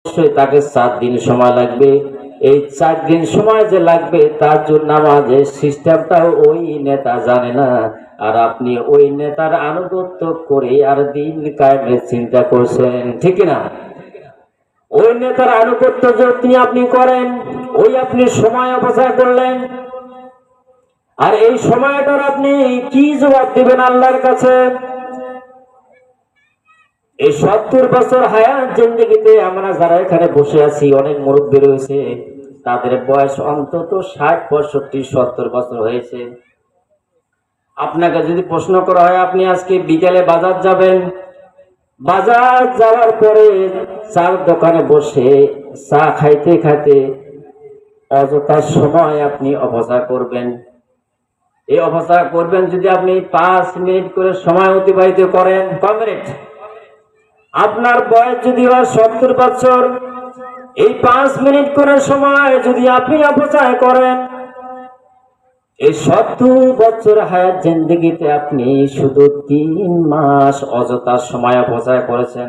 অবশ্যই তাকে 4 দিন সময় লাগবে। এই 4 দিন সময় যে লাগবে তার জন্য নামাজের সিস্টেমটাও ওই নেতা জানে না, আর আপনি ওই নেতার আনুগত্য করে আর দিন কায়েমের চিন্তা করছেন, ঠিক না? ওই নেতার আনুগত্য যদি আপনি করেন, ওই আপনি সময় অপচয় করলেন। আর এই সময়টার আপনি কি জবাব দিবেন আল্লাহর কাছে? এই 70 বছর হায়াত জিন্দেগিতে আমরা যারা এখানে বসে আছি, অনেক মুরব্বী রয়েছে, তাদের বয়স অন্তত 60, 65, 70 বছর হয়েছে। আপনাকে যদি প্রশ্ন করা হয় আপনি আজকে বিকেলে বাজার যাবেন, বাজার যাওয়ার পরে চার দোকানে বসে চা খাইতে খাইতে অযথা সময় আপনি অপচয় করবেন। এই অপচয় করবেন যদি আপনি 5 মিনিট করে সময় অতিবাহিত করেন, কয় মিনিট? আপনার বয়স যদি হয় 70 বছর, এই 5 মিনিট করে সময় যদি আপনি অপচয় করেন, এই 70 বছর হায়াত জিন্দেগিতে আপনি শুধু 3 মাস অযথা সময় অপচয় করেছেন।